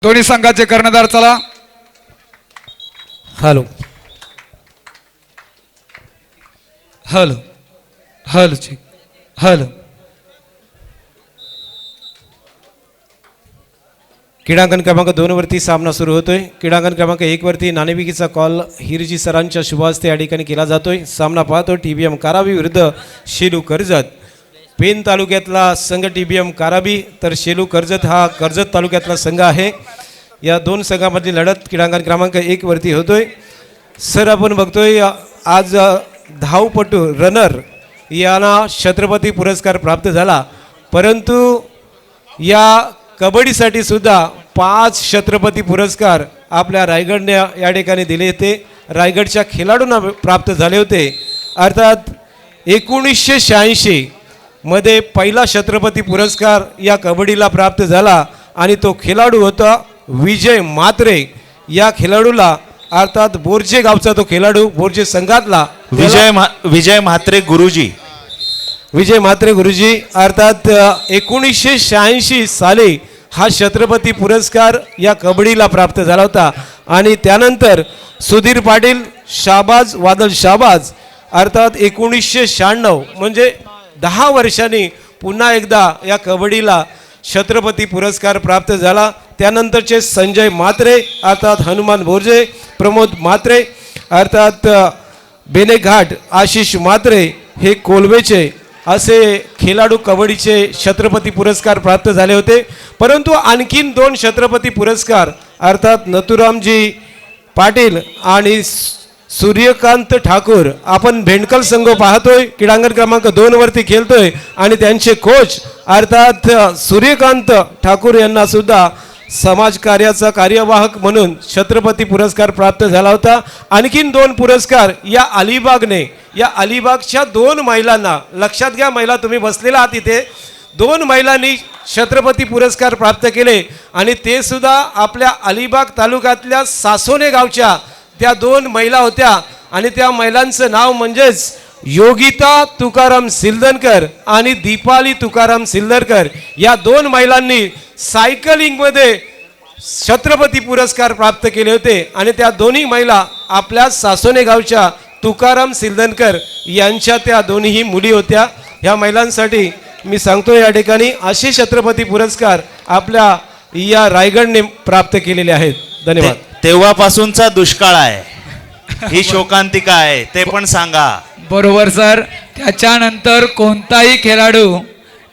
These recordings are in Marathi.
दोन्ही संघाचे कर्णधार चला. Hello hello hello check hello. क्रीडांगण क्रमांक 2 वरती सामना सुरू होतोय. क्रीडांगण क्रमांक 1 वरती नाणेफेकीचा कॉल हिरजी सरांच्या शुभ हस्ते या ठिकाणी केला जातोय. सामना पाहतो TBM काराबी विरुद्ध शेलू कर्जत. पेन तालुक्यातला संघ TBM काराबी तर शेलू कर्जत हा कर्जत तालुक्यातला संघ आहे. या दोन संघांमधली लढत क्रीडांगण क्रमांक 1 वरती होतोय. सर आपण बघतोय आज धावपटू रनर यांना छत्रपती पुरस्कार प्राप्त झाला, परंतु या कबड्डीसाठी सुद्धा 5 छत्रपती पुरस्कार आपल्या रायगडने या ठिकाणी दिले होते. रायगडच्या खेळाडूंना प्राप्त झाले होते. अर्थात 1986 मध्ये पहिला छत्रपती पुरस्कार या कबड्डीला प्राप्त झाला आणि तो खेळाडू होता विजय म्हात्रे. या खेळाडूला अर्थात बोरजे गावचा तो खेळाडू बोरजे संघातला विजय म्हात्रे गुरुजी. विजय म्हात्रे गुरुजी अर्थात 1986 साली हा छत्रपती पुरस्कार या कबड्डीला प्राप्त झाला होता. आणि त्यानंतर सुधीर पाटील शाबाज वादळ शाबाज अर्थात 1996 म्हणजे 10 वर्षांनी पुन्हा एकदा या कबड्डीला छत्रपती पुरस्कार प्राप्त झाला. त्यानंतरचे संजय म्हात्रे अर्थात हनुमान बोरजे, प्रमोद म्हात्रे अर्थात बेनेघाट, आशिष म्हात्रे हे कोलवेचे असे खेळाडू कबड्डीचे छत्रपती पुरस्कार प्राप्त झाले होते. परंतु आणखीन 2 छत्रपती पुरस्कार अर्थात नथुरामजी पाटील आणि सूर्यकांत ठाकूर. आपण भेंडकल संघ पाहतोय क्रीडांगण क्रमांक 2 वरती खेळतोय आणि त्यांचे कोच अर्थात सूर्यकांत ठाकूर यांना सुद्धा समाजकार्याचा कार्यवाहक म्हणून छत्रपती पुरस्कार प्राप्त झाला होता. आणखीन 2 पुरस्कार या अलिबागने या अलिबागच्या 2 महिलांना, लक्षात घ्या महिला तुम्ही बसलेला आहात इथे, 2 महिलांनी छत्रपती पुरस्कार प्राप्त केले आणि ते सुद्धा आपल्या अलिबाग तालुक्यातल्या सासोने गावच्या त्या 2 महिला होत्या. आणि त्या महिलांचं नाव म्हणजेच योगिता तुकाराम सिल्दनकर आणि दीपाली तुकाराम सिल्दनकर. या 2 महिलांनी सायकलिंगमध्ये छत्रपती पुरस्कार प्राप्त केले होते आणि त्या दोन्ही महिला आपल्या सासोने गावच्या तुकाराम सिल्दनकर यांच्या त्या दोन्ही मुली होत्या. ह्या महिलांसाठी मी सांगतो या ठिकाणी असे छत्रपती पुरस्कार आपल्या या रायगडने प्राप्त केलेले आहेत. धन्यवाद. तेव्हापासूनचा दुष्काळ आहे, ही शोकांतिका आहे, ते पण सांगा. बरोबर सर. त्याच्यानंतर कोणताही खेळाडू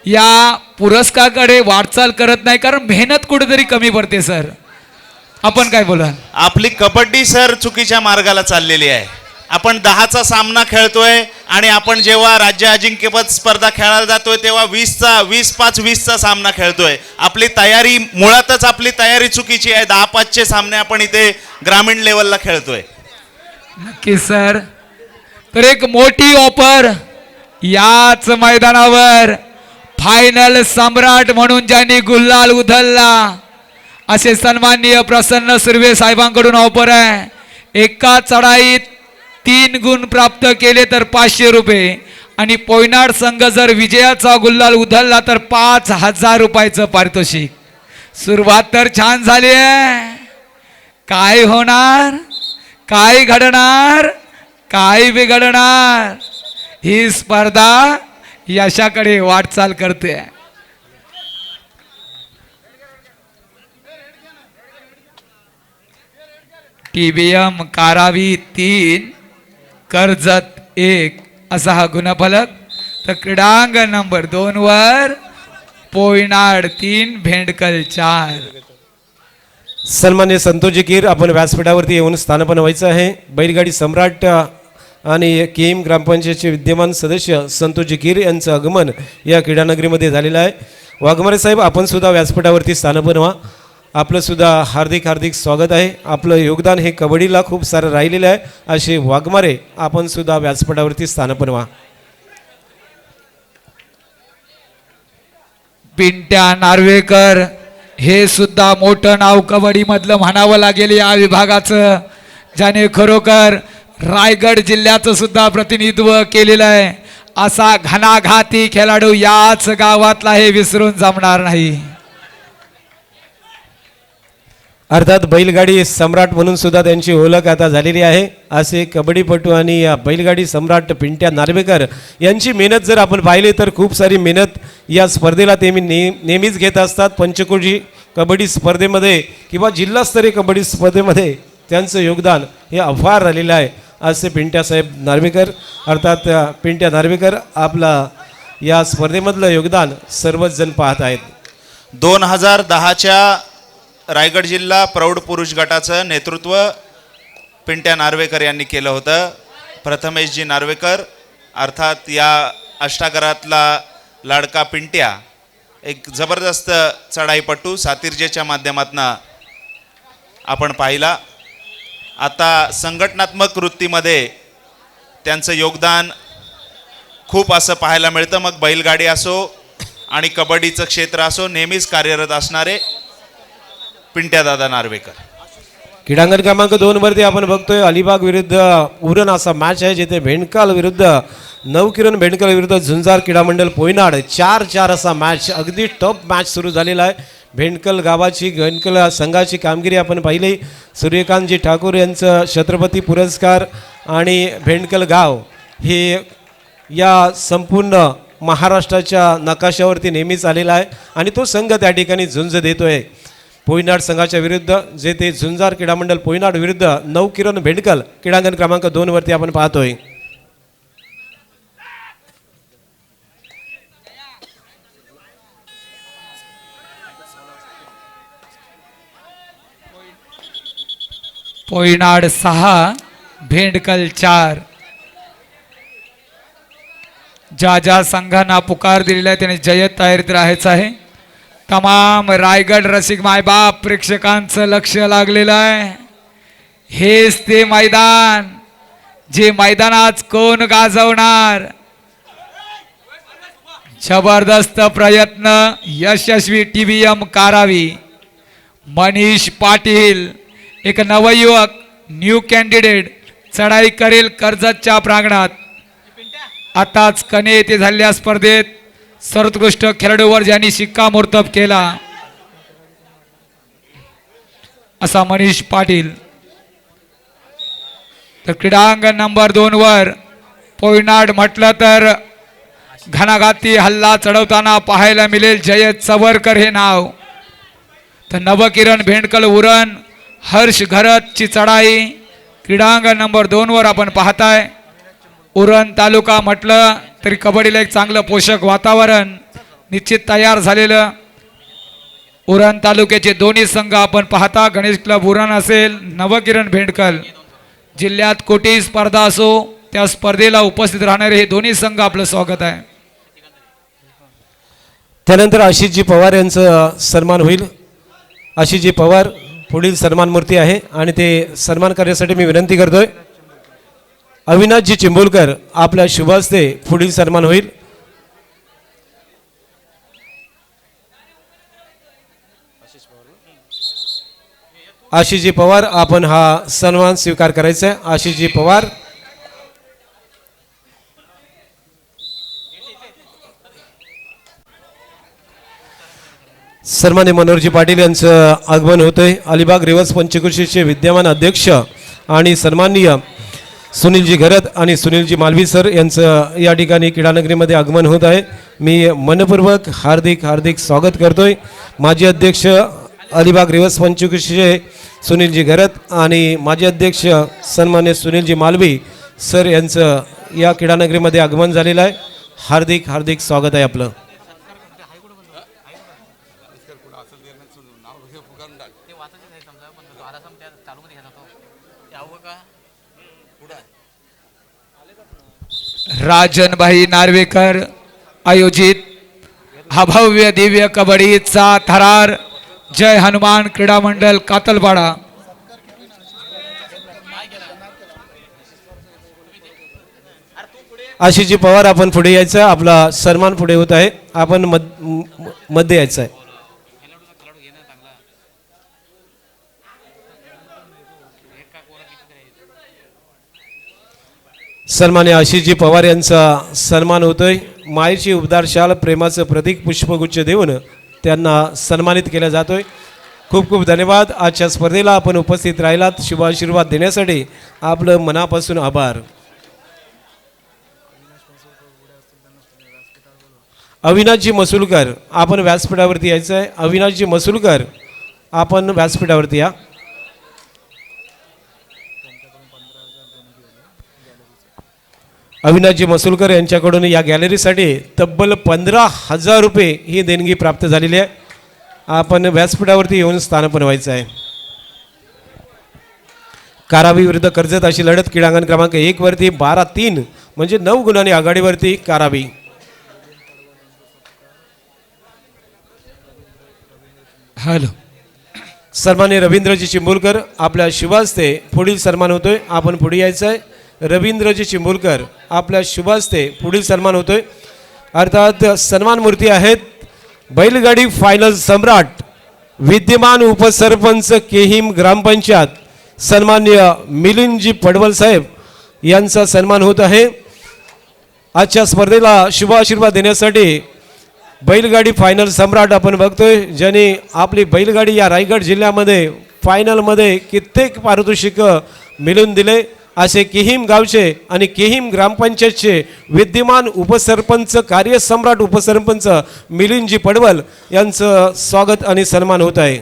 या पुरस्काराकडे वाटचाल करत नाही, कारण मेहनत कुठेतरी कमी पडते. सर आपण काय बोला? आपली कबड्डी सर चुकीच्या मार्गाला चाललेली आहे. आपण 10चा सामना खेळतोय आणि आपण जेव्हा राज्य अजिंक्यपद स्पर्धा खेळायला जातोय तेव्हा 20-5-20चा सामना खेळतोय. आपली तयारी मुळातच आपली तयारी चुकीची आहे. 10-5चे सामने आपण इथे ग्रामीण लेवलला खेळतोय. नक्की सर. तर एक मोठी ऑफर याच मैदानावर फायनल सम्राट म्हणून ज्यांनी गुल्हाल उधळला असे सन्माननीय प्रसन्न सुर्वे साहेबांकडून ऑफर आहे. एका चढाईत 3 गुण प्राप्त केले तर 500 रुपये आणि पोयनाड संघ जर विजयाचा गुल्हाल उधळला तर 5000 रुपयाचं पारितोषिक. सुरुवात तर छान झाली आहे. काय होणार, काय घडणार, काय बिघडणार, ही स्पर्धा यशाकडे वाटचाल करते. TBM कारावी 3 कर्जत 1 असा हा गुणफलक. तर क्रीडांगण नंबर 2 वर पोयनाड 3 भेंडकल 4. सन्मान्य संतोषजी कीर आपण व्यासपीठावरती येऊन स्थानपन्न व्हायचं आहे. बैलगाडी सम्राट आणि KM ग्रामपंचायतचे विद्यमान सदस्य संतोषजी कीर यांचं आगमन या क्रीडानगरीमध्ये झालेलं आहे. वाघमारे साहेब आपण सुद्धा व्यासपीठावरती स्थानपन्न व्हा. आपलं सुद्धा हार्दिक हार्दिक स्वागत आहे. आपलं योगदान हे कबड्डीला खूप सारं राहिलेलं आहे. असे वाघमारे आपण सुद्धा व्यासपीठावरती स्थानपन्न व्हा. पिंट्या नार्वेकर हे सुद्धा मोठं नाव कबड्डी मधलं म्हणावं लागेल या विभागाचं, ज्याने खरोखर रायगड जिल्ह्याचं सुद्धा प्रतिनिधित्व केलेलं आहे. असा घणाघाती खेळाडू याच गावातला हे विसरून जमणार नाही. अर्थात बैलगाडी सम्राट म्हणून सुद्धा त्यांची ओळख आता झालेली आहे. असे कबड्डीपटू आणि बैलगाडी सम्राट पिंट्या नार्वेकर यांची मेहनत जर आपण पाहिली तर खूप सारी मेहनत या स्पर्धेला ते नेहमीच घेत असतात. पंचकोशी कबड्डी स्पर्धेमध्ये किंवा जिल्हास्तरीय कबड्डी स्पर्धेमध्ये त्यांचं योगदान हे अफार राहिलेलं आहे. असे पिंट्यासाहेब नार्वेकर अर्थात पिंट्या नार्वेकर आपला या स्पर्धेमधलं योगदान सर्वच जण पाहत आहेत. 2010च्या रायगड जिल्हा प्रौढ पुरुष गटाचं नेतृत्व पिंट्या नार्वेकर यांनी केलं होतं. प्रथमेशजी नार्वेकर अर्थात या अष्टागरातला लाडका पिंट्या एक जबरदस्त चढाईपटू सातिर्जेच्या माध्यमातून आपण पाहिला. आता संघटनात्मक वृत्तीमध्ये त्यांचं योगदान खूप असं पाहायला मिळतं. मग बैलगाडी असो आणि कबड्डीचं क्षेत्र असो नेहमीच कार्यरत असणारे पिंट्यादादा नार्वेकर. क्रीडांगण क्रमांक 2 वरती आपण बघतोय अलिबाग विरुद्ध उरण असा मॅच आहे जिथे भेंडकाल विरुद्ध नवकिरण भेंडकाल विरुद्ध झुंजार क्रीडा मंडळ पोयनाड 4-4 असा मॅच अगदी टफ मॅच सुरू झालेला आहे. भेंडकल गावाची भेंडकल संघाची कामगिरी आपण पाहिली. सूर्यकांतजी ठाकूर यांचं छत्रपती पुरस्कार आणि भेंडकल गाव हे या संपूर्ण महाराष्ट्राच्या नकाशावरती नेहमीच आलेला आहे आणि तो संघ त्या ठिकाणी झुंज देतोय पोयनाड संघाच्या विरुद्ध. जे ते झुंजार क्रीडा मंडळ पोयनाड विरुद्ध नवकिरण भेंडकल क्रीडांगण क्रमांक 2 वरती आपण पाहतोय. पोयनाड 6 भेंडकल 4. ज्या ज्या संघांना पुकार दिलेला आहे त्याने जय्यत तयारीत राहायचं आहे. तमाम रायगड रसिक मायबाप प्रेक्षकांचं लक्ष लागलेलं आहे. हेच ते मैदान जे मैदानात कोण गाजवणार. जबरदस्त प्रयत्न यशस्वी TVM कारावी. मनीष पाटील एक नवयुवक न्यू कॅन्डिडेट चढाई करेल कर्जतच्या प्रांगणात. आताच कने येथे झालेल्या स्पर्धेत सर्वोत्कृष्ट खेळाडूवर ज्यांनी शिक्कामोर्तब केला असा मनीष पाटील. तर क्रीडांगण नंबर 2 वर पोयनाड म्हटलं तर घणाघाती हल्ला चढवताना पाहायला मिळेल जयत सवरकर हे नाव. तर नवकिरण भेंडकल उरण हर्ष घरतची चढाई क्रीडांगण नंबर 2 वर आपण पाहताय. उरण तालुका म्हटलं तरी कबड्डीला एक चांगलं पोषक वातावरण निश्चित तयार झालेलं. उरण तालुक्याचे दोन्ही संघ आपण पाहता. गणेश क्लब उरण असेल नवकिरण भेंडकल. जिल्ह्यात कोटी स्पर्धा असो त्या स्पर्धेला उपस्थित राहणारे हे दोन्ही संघ आपलं स्वागत आहे. त्यानंतर आशिषजी पवार यांचं सन्मान होईल. आशिषजी पवार पुढील सन्मान मूर्ती आहे आणि ते सन्मान करण्यासाठी मी विनंती करतोय अविनाशजी चिंबोलकर आपल्या शुभ हस्ते पुढील सन्मान होईल. आशिषजी पवार आपण हा सन्मान स्वीकार करायचा आहे. आशिषजी पवार सन्मान्य मनोहरजी पाटील यांचं आगमन होतंय. अलिबाग रिवर्स पंचकृषीचे विद्यमान अध्यक्ष आणि सन्माननीय सुनीलजी घरत आणि सुनीलजी मालवी सर यांचं या ठिकाणी क्रीडानगरीमध्ये आगमन होत आहे. मी मनपूर्वक हार्दिक स्वागत करतोय. माजी अध्यक्ष अलिबाग रिवर्स पंचकृषीचे सुनीलजी घरत आणि माजी अध्यक्ष सन्मान्य सुनीलजी मालवी सर यांचं या क्रीडानगरीमध्ये आगमन झालेलं आहे. हार्दिक स्वागत आहे आपलं. राजनभाई नार्वेकर आयोजित हा भव्य दिव्य कबड्डीचा थरार जय हनुमान क्रीडा मंडळ कातलपाडा. आशिषजी पवार आपण पुढे यायचं. आपला सन्मान पुढे होत आहे. आपण मध्ये यायचं आहे. सन्मान्य आशिषजी पवार यांचा सन्मान होतोय. मायेची उबदार शाल प्रेमाचं प्रतीक पुष्पगुच्छ देऊन त्यांना सन्मानित केलं जातोय. खूप खूप धन्यवाद. आजच्या स्पर्धेला आपण उपस्थित राहिलात, शुभ आशीर्वाद देण्यासाठी आपलं मनापासून आभार. अविनाशजी मसुलकर आपण व्यासपीठावरती यायचं आहे. अविनाशजी मसुलकर आपण व्यासपीठावरती या. अविनाशजी मसुलकर यांच्याकडून या गॅलरीसाठी तब्बल 15,000 रुपये ही देणगी प्राप्त झालेली आहे. आपण व्यासपीठावरती येऊन स्थान बनवायचं आहे. कारावी विरुद्ध कर्जत अशी लढत क्रीडांगण क्रमांक 1 वरती 12-3 म्हणजे 9 गुणांनी आघाडीवरती कारावी. हॅलो. सन्माननीय रवींद्रजी चिंबोलकर आपल्या शुभास्ते पुढील सन्मान होतोय. आपण पुढे यायचं आहे. रवींद्रजी चिंबोलकर आपल्या शुभास्ते पुढील सन्मान होतोय. अर्थात सन्मान मूर्ती आहेत बैलगाडी फायनल सम्राट विद्यमान उपसरपंच केहिम ग्रामपंचायत सन्माननीय मिलिंदजी पडवल साहेब यांचा सन्मान होत आहे. आजच्या स्पर्धेला शुभ आशीर्वाद देण्यासाठी बैलगाडी फायनल सम्राट आपण बघतोय, ज्यांनी आपली बैलगाडी या रायगड जिल्ह्यामध्ये फायनलमध्ये कित्येक पारितोषिक मिळवून दिले असे केहिम गावचे आणि केहिम ग्रामपंचायतचे विद्यमान उपसरपंच कार्यसम्राट उपसरपंच मिलिंदजी पडवल यांचं स्वागत आणि सन्मान होत आहे.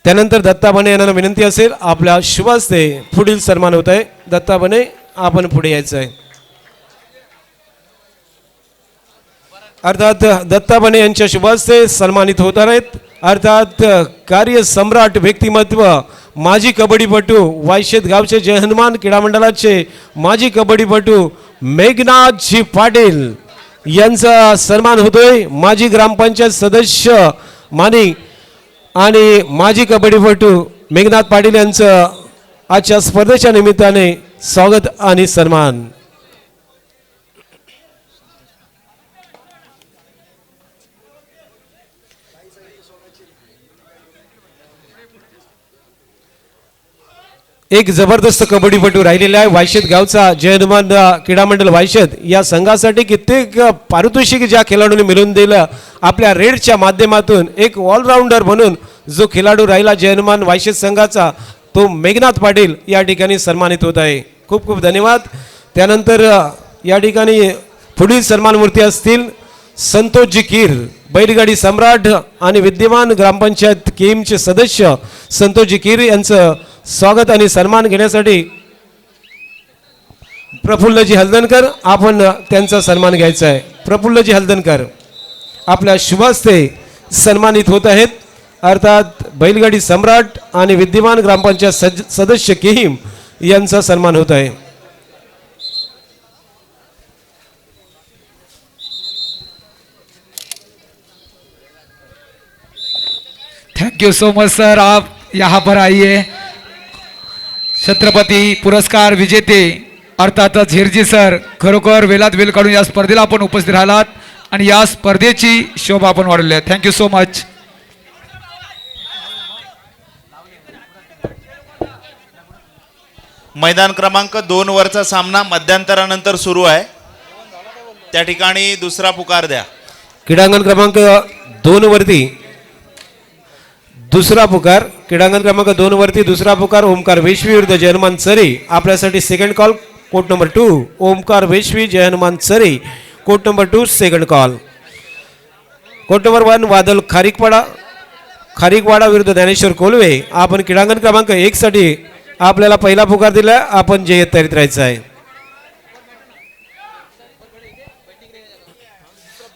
त्यानंतर दत्ता बने यांना विनंती असेल आपल्या शुभास्ते पुढील सन्मान होत आहे. दत्ता बने आपण पुढे यायचं आहे. अर्थात दत्ता बने यांच्या शुभास्ते सन्मानित होत आहेत. अर्थात कार्यसम्राट व्यक्तिमत्व माजी कबड्डीपटू वायशेत गावचे जय हनुमान क्रीडा मंडळाचे माजी कबड्डीपटू मेघनाथजी पाटील यांचा सन्मान होतोय. माजी ग्रामपंचायत सदस्य मानी आणि माजी कबड्डीपटू मेघनाथ पाटील यांचं आजच्या स्पर्धेच्या निमित्ताने स्वागत आणि सन्मान. एक जबरदस्त कबड्डीपटू राहिलेला आहे वायशेत गावचा जय हनुमान क्रीडा मंडळ वायशेत या संघासाठी कित्येक पारितोषिक ज्या खेळाडूंनी मिळवून दिलं आपल्या रेडच्या माध्यमातून एक ऑलराऊंडर म्हणून जो खेळाडू राहिला जय हनुमान वायशेत संघाचा तो मेघनाथ पाटील या ठिकाणी सन्मानित होत आहे. खूप खूप धन्यवाद. त्यानंतर या ठिकाणी पुढील सन्मान मूर्ती असतील संतोषजी कीर बैलगाडी सम्राट आणि विद्यमान ग्रामपंचायत केमचे सदस्य संतोषजी कीर यांचं स्वागत आणि सन्मान घेण्यासाठी प्रफुल्लजी हलदनकर आपण त्यांचा सन्मान घ्यायचा आहे. प्रफुल्लजी हलदनकर आपल्या शुभास्ते सन्मानित होत आहेत. अर्थात बैलगाडी सम्राट आणि विद्यमान ग्रामपंचायत सदस्य केहिम यांचा सन्मान होत आहे. Thank you so much sir, आप यहाँ पर आइए. छत्रपती पुरस्कार विजेते अर्थात झिरजी सर खरोखर वेलात वेल काढून या स्पर्धेला आपण उपस्थित राहिलात आणि या स्पर्धेची शोभा आपण वाढवली आहे. Thank you so much. मैदान क्रमांक 2 वरचा सामना मध्यंतरानंतर सुरू आहे. त्या ठिकाणी दुसरा पुकार द्या. क्रीडांगण क्रमांक 2 वरती दुसरा पुकार क्रीडांगण क्रमांक 2 वरती दुसरा पुकार ओमकार वेशवी विरुद्ध जय हनुमान चरी. आपल्यासाठी second call court number 2 Omkar Veshvi Jai Hanuman Chari. Court number 2 second call. Court number 1 Wadal Kharikwada विरुद्ध ज्ञानेश्वर कोलवे. आपण क्रीडांगण क्रमांक 1 साठी आपल्याला पहिला पुकार दिला. आपण जे तयारीत राहायचं आहे.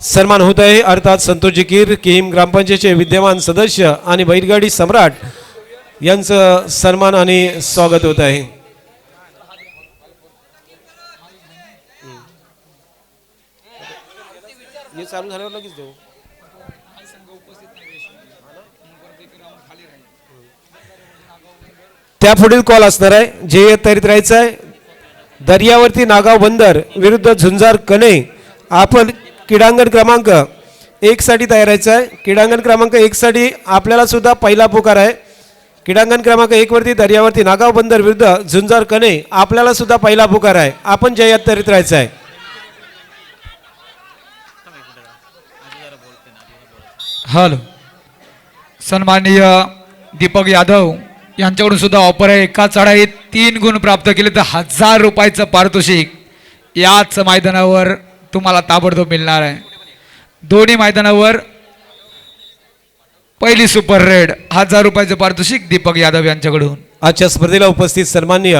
सन्मान होत आहे. अर्थात संतोषजी कीर केहिम ग्रामपंचायतचे विद्यमान सदस्य आणि बैलगाडी सम्राट यांचं सन्मान आणि स्वागत होत आहे. चालू झाल्यावर लगेच देऊ. त्या पुढील कॉल असणार आहे. जे तयारीत राहायचं आहे. दर्यावरती नागाव बंदर विरुद्ध झुंजार कणे. आपण क्रीडांगण क्रमांक 1 साठी तयार राहायचं आहे. क्रीडांगण क्रमांक 1 साठी आपल्याला सुद्धा पहिला पुकार आहे. क्रीडांगण क्रमांक 1 वरती दर्यावरती नागाव बंदर विरुद्ध झुंजार कने आपल्याला सुद्धा पहिला पुकार आहे. आपण जयात तरीत राहायचं आहे. हॅलो, सन्माननीय दीपक यादव यांच्याकडून सुद्धा ऑफर आहे. एका चढाईत 3 गुण प्राप्त केले तर 1000 रुपयाचं पारितोषिक याच मैदानावर तुम्हाला ताबडतोब मिळणार आहे. दोन्ही मैदानावर पहिली सुपर रेड 1000 रुपयाचं पारितोषिक दीपक यादव यांच्याकडून. आजच्या स्पर्धेला उपस्थित सन्माननीय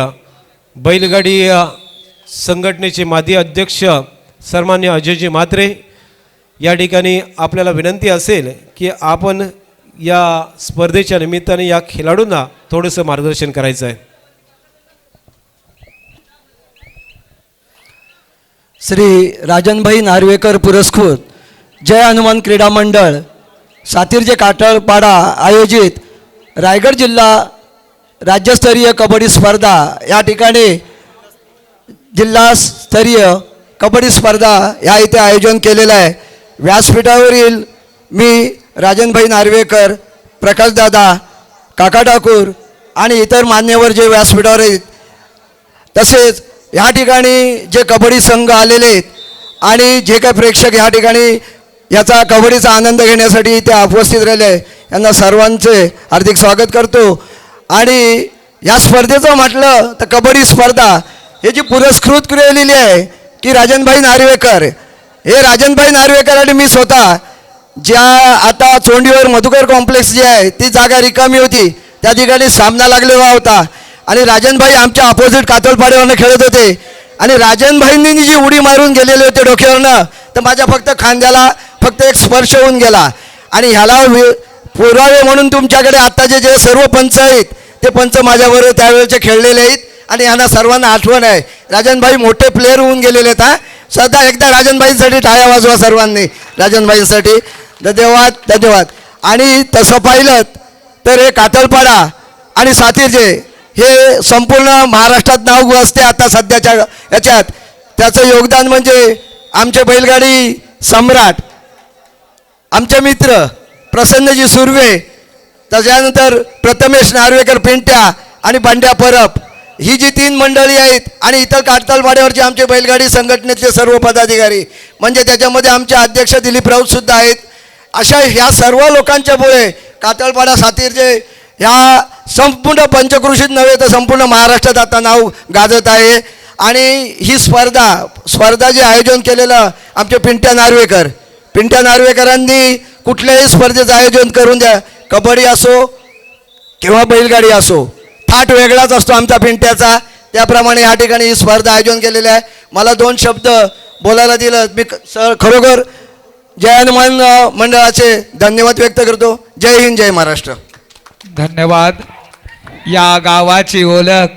बैलगाडी संघटनेचे माजी अध्यक्ष सन्माननीय अजयजी म्हात्रे, या ठिकाणी आपल्याला विनंती असेल की आपण या स्पर्धेच्या निमित्ताने या खेळाडूंना थोडंसं मार्गदर्शन करायचं आहे. श्री राजनभाई नार्वेकर पुरस्कृत जय हनुमान क्रीडा मंडळ सातीर्जे काटळपाडा आयोजित रायगड जिल्हा राज्यस्तरीय कबड्डी स्पर्धा या ठिकाणी जिल्हास्तरीय कबड्डी स्पर्धा या इथे आयोजन केलेलं आहे. व्यासपीठावरील मी राजनभाई नार्वेकर, प्रकाशदादा, काका ठाकूर आणि इतर मान्यवर जे व्यासपीठावर आहेत, तसेच ह्या ठिकाणी जे कबड्डी संघ आलेले आहेत आणि जे काही प्रेक्षक ह्या ठिकाणी याचा कबड्डीचा आनंद घेण्यासाठी इथे उपस्थित राहिले यांना सर्वांचे हार्दिक स्वागत करतो. आणि या स्पर्धेचं म्हटलं तर कबड्डी स्पर्धा हे जी पुरस्कृत केलेली आहे की राजनभाई नार्वेकर, हे राजनभाई नार्वेकर आणि मी स्वतः ज्या आता चोंडीवर मधुकर कॉम्प्लेक्स जे आहे ती जागा रिकामी होती, त्या ठिकाणी सामना लागलेला होता आणि राजनभाई आमच्या अपोजिट कातळपाड्यावरनं खेळत होते आणि राजनभाईंनी जी उडी मारून गेलेले होते डोक्यावरनं, तर माझ्या फक्त खांद्याला फक्त एक स्पर्श होऊन गेला. आणि ह्याला पुरावे म्हणून तुमच्याकडे आत्ताचे जे सर्व पंच आहेत ते पंच माझ्याबरोबर त्यावेळेचे खेळलेले आहेत आणि ह्यांना सर्वांना आठवण आहे. राजनभाई मोठे प्लेअर होऊन गेलेले आहेत. सध्या एकदा राजनभाईंसाठी टाळ्या वाजवा सर्वांनी, राजनभाईंसाठी धन्यवाद धन्यवाद. आणि तसं पाहिलं तर हे कातळपाडा आणि सातीर्जे हे संपूर्ण महाराष्ट्रात नाव गाजते आता सध्याच्या याच्यात. त्याचं योगदान म्हणजे आमचे बैलगाडी सम्राट, आमचे मित्र प्रसन्नजी सुर्वे, त्याच्यानंतर प्रथमेश नार्वेकर पिंट्या आणि बांड्या परब, ही जी 3 मंडळी आहेत आणि इतर कातळपाड्यावरचे आमचे बैलगाडी संघटनेतले सर्व पदाधिकारी, म्हणजे त्याच्यामध्ये आमचे अध्यक्ष दिलीप राऊतसुद्धा आहेत. अशा ह्या सर्व लोकांच्यामुळे कातळपाडा सातीर्जे ह्या संपूर्ण पंचक्रोशीत नव्हे तर संपूर्ण महाराष्ट्रात आता नाव गाजत आहे. आणि ही स्पर्धा जे आयोजन केलेलं आमचे पिंट्या नार्वेकरांनी कुठल्याही स्पर्धेचं आयोजन करून द्या, कबड्डी असो किंवा बैलगाडी असो, थाट वेगळाच असतो आमचा पिंट्याचा. त्याप्रमाणे या ठिकाणी ही स्पर्धा आयोजन केलेली आहे. मला 2 शब्द बोलायला दिलं, मी खरोखर जय हनुमान मंडळाचे धन्यवाद व्यक्त करतो. जय हिंद, जय महाराष्ट्र. धन्यवाद. या गावाची ओळख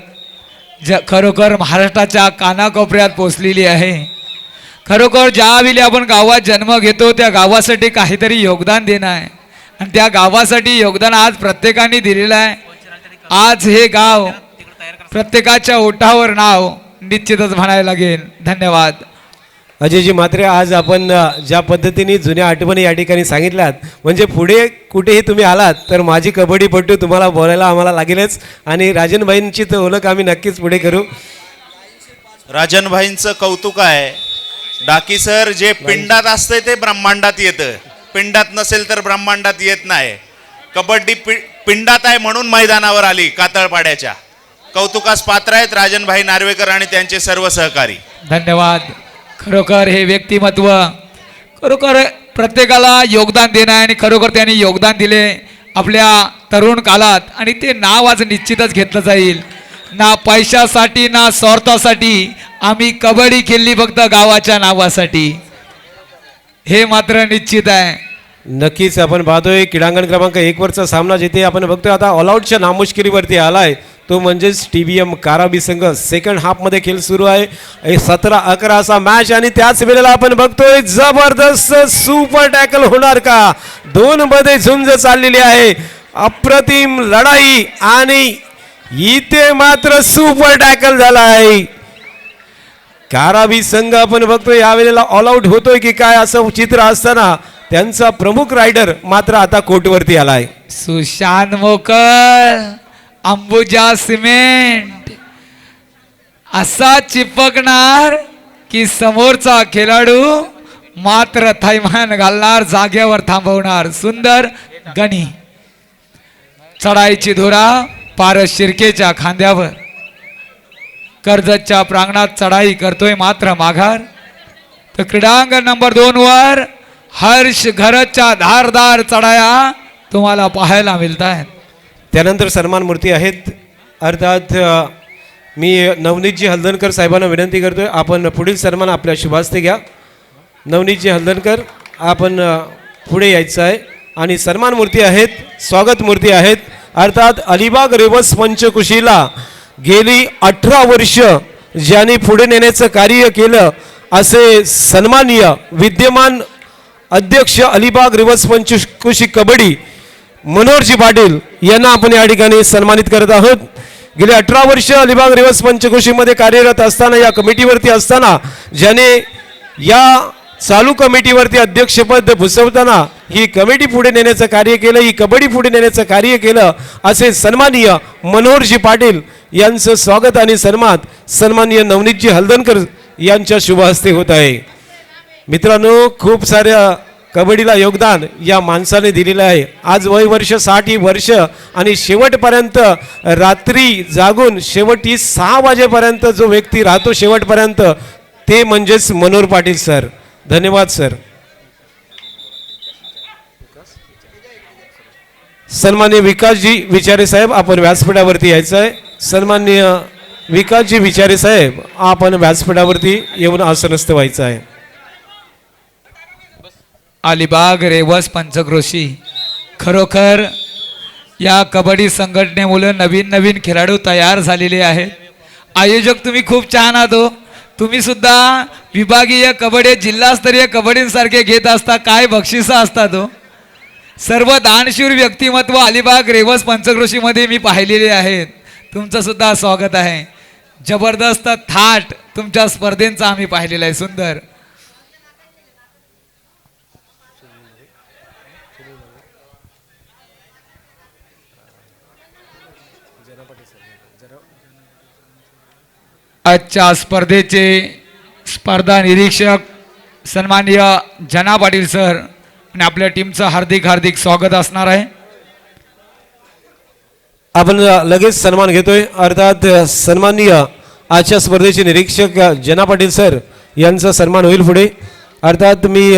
खरोखर महाराष्ट्राच्या कानाकोपऱ्यात पोचलेली आहे. खरोखर ज्यावेळी आपण गावात जन्म घेतो त्या गावासाठी काहीतरी योगदान देणं आहे आणि त्या गावासाठी योगदान आज प्रत्येकाने दिलेलं आहे. आज हे गाव प्रत्येकाच्या ओठावर नाव निश्चितच म्हणायला लागेल. धन्यवाद. अजयजी म्हात्रे, आज आपण ज्या पद्धतीने जुन्या आठवणी या ठिकाणी सांगितल्यात, म्हणजे पुढे कुठेही तुम्ही आलात तर माझी कबड्डीपट्टू तुम्हाला बोलायला आम्हाला लागेलच आणि राजनभाईंची तर ओळख आम्ही नक्कीच पुढे करू. राजनभाईंचं कौतुक आहे. डाकी सर, जे पिंडात असते ते ब्रह्मांडात येतं, पिंडात नसेल तर ब्रह्मांडात येत नाही. कबड्डी पिंडात आहे म्हणून मैदानावर आली कातळपाड्याच्या. कौतुकास पात्र आहेत राजनभाई नार्वेकर आणि त्यांचे सर्व सहकारी. धन्यवाद. खरोखर हे व्यक्तिमत्व खरोखर प्रत्येकाला योगदान देणं आहे आणि खरोखर त्यांनी योगदान दिले आपल्या तरुण काळात आणि ते नाव आज निश्चितच घेतलं जाईल. ना पैशासाठी ना स्वार्थासाठी आम्ही कबड्डी खेळली फक्त गावाच्या नावासाठी, हे मात्र निश्चित आहे. नक्कीच आपण पाहतोय क्रीडांगण क्रमांक 1 वरचा सामना जिथे आपण बघतोय आता ऑलआउटच्या नामुष्किरीवरती आलाय, तो म्हणजेच TBM काराबी संघ. सेकंड हाफमध्ये खेळ सुरू आहे. 17-11 असा मॅच आणि त्याच वेळेला आपण बघतोय जबरदस्त सुपर टॅकल होणार का. 2 मध्ये झुंज चाललेली आहे, अप्रतिम लढाई आणि इथे मात्र सुपर टॅकल झाला आहे. काराबी संघ आपण बघतोय यावेळेला ऑल आउट होतोय की काय असं चित्र असताना त्यांचा प्रमुख रायडर मात्र आता कोर्टवरती आलाय. सुशांत मोकर अंबुजा सिमेंट असा चिपकणार की समोरचा खेळाडू मात्र थैमान घालणार, जागेवर थांबवणार. सुंदर गणी चढाईची धुरा पारस शिर्केच्या खांद्यावर. कर्जतच्या प्रांगणात चढाई करतोय मात्र माघार. तर क्रीडांगण नंबर 2 वर हर्ष घरच्या धारदार चढाया तुम्हाला पाहायला मिळत आहेत. त्यानंतर सन्मान मूर्ती आहेत. अर्थात मी नवनीतजी हलदणकर साहेबांना विनंती करतोय, आपण पुढील सन्मान आपल्या शुभास्ते घ्या. नवनीतजी हलदणकर, आपण पुढे यायचं आहे. आणि सन्मान मूर्ती आहेत, स्वागत मूर्ती आहेत. अर्थात अलिबाग रेवस पंचकुशीला गेली 18 वर्ष ज्यांनी पुढे नेण्याचं कार्य केलं असे सन्माननीय विद्यमान अध्यक्ष अलिबाग रेवस पंचकुशी कबड्डी मनोहरजी पाटील यांना आपण या ठिकाणी सन्मानित करत आहोत. गेली 18 वर्ष अलिबाग रेवस पंचकुशीमध्ये कार्यरत असताना, या कमिटीवरती असताना, ज्याने या चालू कमिटीवरती अध्यक्षपद भूषवताना ही कमिटी पुढे नेण्याचं कार्य केलं, ही कबड्डी पुढे नेण्याचं कार्य केलं असे सन्माननीय मनोहरजी पाटील यांचं स्वागत आणि सन्माननीय नवनीतजी हलदणकर यांच्या शुभ हस्ते होत आहे. मित्रांनो, खूप साऱ्या कबड्डीला योगदान या माणसाने दिलेलं आहे. आज वय वर्ष 60 वर्ष आणि शेवटपर्यंत रात्री जागून शेवटी 6 वाजेपर्यंत जो व्यक्ती राहतो शेवटपर्यंत, ते म्हणजेच मनोहर पाटील सर. धन्यवाद सर. सन्माननीय विकासजी विचारे साहेब, आपण व्यासपीठावरती यायचं आहे. सन्माननीय विकासजी विचारे साहेब, आपण व्यासपीठावरती येऊन आसनस्थ व्हायचं आहे. अलिबाग रेवस पंचक्रोशी खरोखर या कबड्डी संघटनेमुळे नवीन नवीन खेळाडू तयार झालेले आहेत. आयोजक तुम्ही खूप छान आहात हो. तुम्ही सुद्धा विभागीय कबड्डी जिल्हास्तरीय कबड्डीसारखे घेत असता, काय बक्षिसं असतात हो. सर्व दानशूर व्यक्तिमत्व अलिबाग रेवस पंचक्रोशीमध्ये मी पाहिलेले आहेत. तुमचं सुद्धा स्वागत आहे. जबरदस्त थाट तुमच्या स्पर्धेंचा आम्ही पाहिलेला आहे. सुंदर. आजच्या स्पर्धेचे स्पर्धा निरीक्षक सन्माननीय जना पाटील सर आणि आपल्या टीमचं हार्दिक हार्दिक स्वागत असणार आहे. आपण लगेच सन्मान घेतोय. अर्थात सन्माननीय आजच्या स्पर्धेचे निरीक्षक जना पाटील सर यांचा सन्मान होईल पुढे. अर्थात मी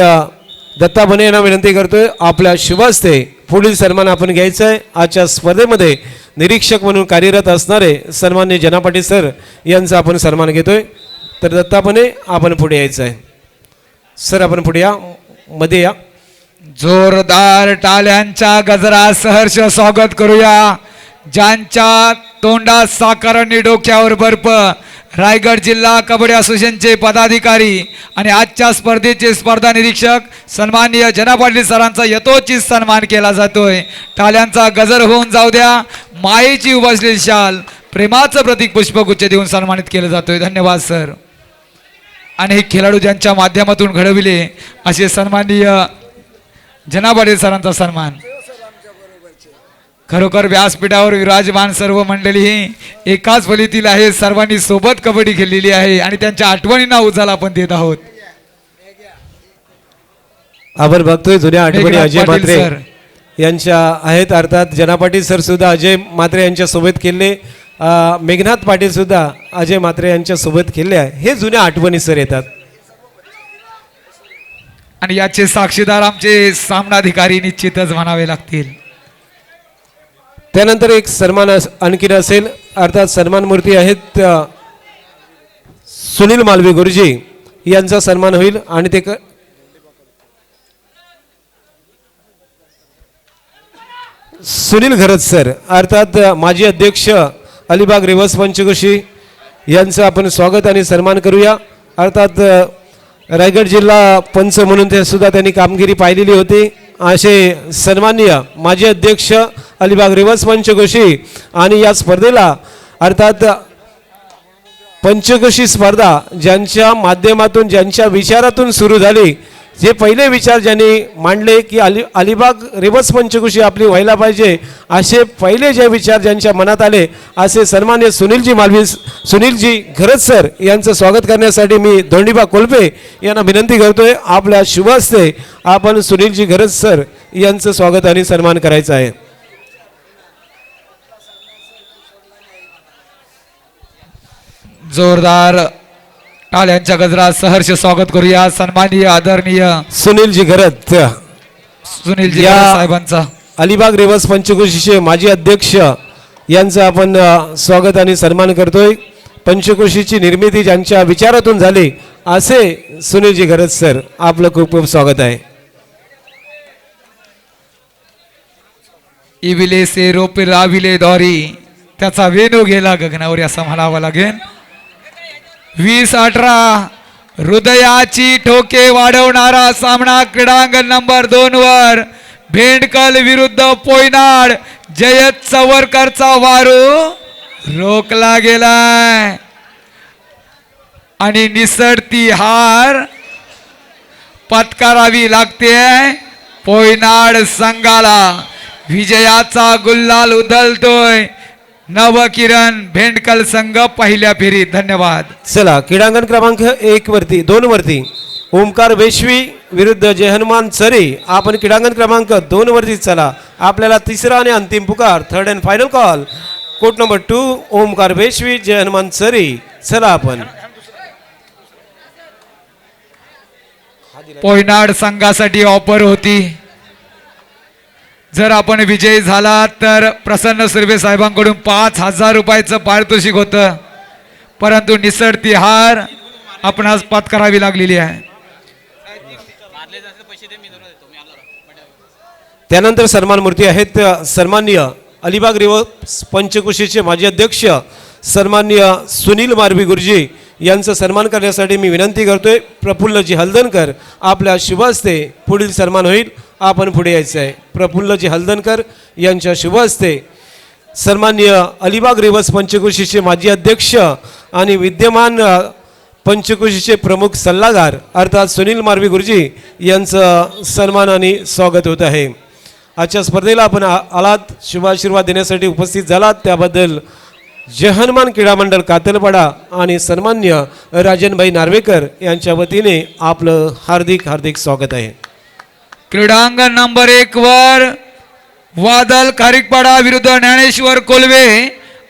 दत्ता बने यांना विनंती करतोय, आपल्या शुभ हस्ते पुढील सन्मान आपण घ्यायचा आहे. आजच्या स्पर्धेमध्ये निरीक्षक म्हणून कार्यरत असणारे सन्माननीय जना पाटील सर यांचा आपण सन्मान घेतोय. तर दत्ता बने, आपण पुढे यायचं आहे. सर आपण पुढे या, मध्ये या. जोरदार टाळ्यांच्या गजरात सहर्ष स्वागत करूया ज्यांच्या तोंडात साखर आणि डोक्यावर बर्फ, रायगड जिल्हा कबड्डी असोसिएशनचे पदाधिकारी आणि आजच्या स्पर्धेचे स्पर्धा निरीक्षक सन्माननीय जना पाटील सरांचा यथोचित सन्मान केला जातोय. टाळ्यांचा गजर होऊन जाऊ द्या. मायेची उभासलेली शाल, प्रेमाचं प्रतीक पुष्पगुच्छ देऊन सन्मानित केलं जातोय. धन्यवाद सर. अनेक खेळाडू ज्यांच्या माध्यमातून घडविले असे सन्माननीय जना पाटील सरांचा सन्मान. खरोखर व्यासपीठावर विराजमान सर्व मंडळी ही एकाच फलीतील आहे. सर्वांनी सोबत कबड्डी खेळलेली आहे आणि त्यांच्या आठवणींना उजाला आपण देत आहोत. आपण बघतोय जुन्या आठवणी अजय म्हात्रे यांच्या आहेत. अर्थात जना पाटील सर सुद्धा अजय म्हात्रे यांच्या सोबत खेळले, मेघनाथ पाटील सुद्धा अजय म्हात्रे यांच्या सोबत खेळले आहे. हे जुन्या आठवणी सर येतात. आणि याचे साक्षीदार आमचे सामनाधिकारी निश्चितच म्हणावे लागतील. त्यानंतर एक सन्मान आणखीन असेल. अर्थात सन्मान मूर्ती आहेत सुनील मालवी गुरुजी यांचा सन्मान होईल. आणि ते सुनील घरत सर, अर्थात माजी अध्यक्ष अलिबाग रेवस पंचक्रोशी यांचं आपण स्वागत आणि सन्मान करूया. अर्थात रायगड जिल्हा पंच म्हणून ते सुद्धा त्यांनी कामगिरी पाहिलेली होती. असे सन्माननीय माजी अध्यक्ष अलिबाग रेवस पंचक्रोशी. आणि या स्पर्धेला अर्थात पंचक्रोशी स्पर्धा ज्यांच्या माध्यमातून ज्यांच्या विचारातून सुरू झाली जे पहिले विचार ज्यांनी मांडले की अलिबाग रिवर्स पंचकृषी आपली व्हायला पाहिजे, असे पहिले जे विचार ज्यांच्या मनात आले, असे सन्मान्य सुनीलजी घरत सर यांचं स्वागत करण्यासाठी मी धोंडीबा कोल्पे यांना विनंती करतोय. आपल्या शुभ हस्ते आपण सुनीलजी घरत सर यांचं स्वागत आणि सन्मान करायचा आहे. जोरदार टाळ्यांच्या गजरात सहर्ष स्वागत करूया सन्माननीय आदरणीय सुनीलजी घरत सुनीलजी या साहेबांचा. अलिबाग रिवर्स पंचकृषीचे माजी अध्यक्ष यांचं आपण स्वागत आणि सन्मान करतोय. पंचकृषीची निर्मिती ज्यांच्या विचारातून झाली असे सुनीलजी घरत सर, आपलं खूप खूप स्वागत आहे. इविले से रोपे राविले दोरी, त्याचा वेणू गेला गगनावर असं म्हणावं लागेल. 20-18 हृदयाची ठोके वाढवणारा सामना क्रीडांगण नंबर 2 वर भेंडकल विरुद्ध पोयनाड. जयत चवरकरचा वारू रोखला गेलाय आणि निसरती हार पत्करावी लागते पोयनाड संघाला. विजयाचा गुल्लाल उधळतोय नवकिरण भेंडकल संघ पहिल्या फेरीत. धन्यवाद. चला क्रीडांगण क्रमांक 2 वरती ओमकार वेशवी विरुद्ध जय हनुमान चरी. आपण क्रीडांगण क्रमांक 2 वरती चला. आपल्याला तिसरा आणि अंतिम पुकार, third and final call, court number 2 Omkar Veshvi Jai Hanuman Chari. चला आपण पोयनाड संघासाठी ऑफर होती, जर आपण विजयी झाला तर प्रसन्न सुर्वे साहेबांकडून 5,000 रुपयाचं पारितोषिक होतं, परंतु निसरती हार आपणास पत्करावी लागलेली आहे. त्यानंतर सन्मान मूर्ती आहेत सन्माननीय अलिबाग रिवर्स पंचकृषीचे माजी अध्यक्ष सन्माननीय सुनील मारवी गुरुजी यांचा सन्मान करण्यासाठी मी विनंती करतोय. प्रफुल्लजी हलदनकर, आपल्या शुभ हस्ते पुढील सन्मान होईल. आपण पुढे यायचं आहे. प्रफुल्लजी हलदनकर यांच्या शुभ हस्ते सन्माननीय अलिबाग रिवर्स पंचकृषीचे माजी अध्यक्ष आणि विद्यमान पंचकृषीचे प्रमुख सल्लागार अर्थात सुनील मारवी गुरुजी यांचं सन्मान आणि स्वागत होत आहे. आजच्या स्पर्धेला आपण आलात, शुभाशीर्वाद देण्यासाठी उपस्थित झालात, त्याबद्दल जय हनुमान क्रीडा मंडळ कातलपाडा आणि सन्मान्य राजनभाई नार्वेकर यांच्या वतीने आपलं हार्दिक हार्दिक स्वागत आहे. क्रीडांगण नंबर 1 वर वादल खारीकपाडा विरुद्ध ज्ञानेश्वर कोल्वे.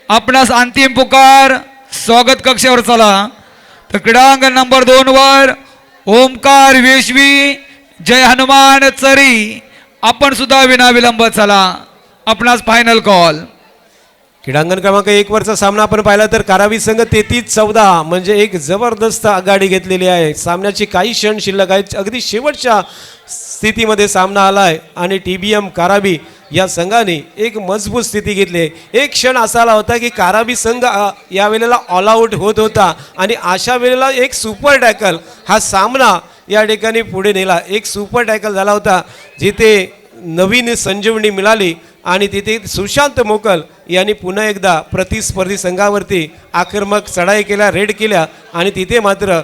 आपणास अंतिम पुकार, स्वागत कक्षावर चला. तर क्रीडांगण नंबर 2 वर ओमकार वेशवी जय हनुमान चरी. आपण सुद्धा विनाविलंब चला. आपणास फायनल कॉल. क्रीडांगण क्रमांक 1 वरचा सामना आपण पाहिला तर कारावी संघ 33-14 म्हणजे एक जबरदस्त आघाडी घेतलेली आहे. सामन्याची काही क्षण शिल्लक आहेत, अगदी शेवटच्या स्थितीमध्ये सामना आला आहे आणि TBM कारावी या संघाने एक मजबूत स्थिती घेतली आहे. एक क्षण असा आला होता की कारावी संघ यावेळेला ऑल आऊट होत होता आणि अशा वेळेला एक सुपर टॅकल हा सामना या ठिकाणी पुढे नेला. एक सुपर टॅकल झाला होता जिथे नवीन संजीवनी मिळाली आणि तिथे सुशांत मोकल यांनी पुन्हा एकदा प्रतिस्पर्धी संघावरती आक्रमक चढाई केल्या, रेड केल्या आणि तिथे मात्र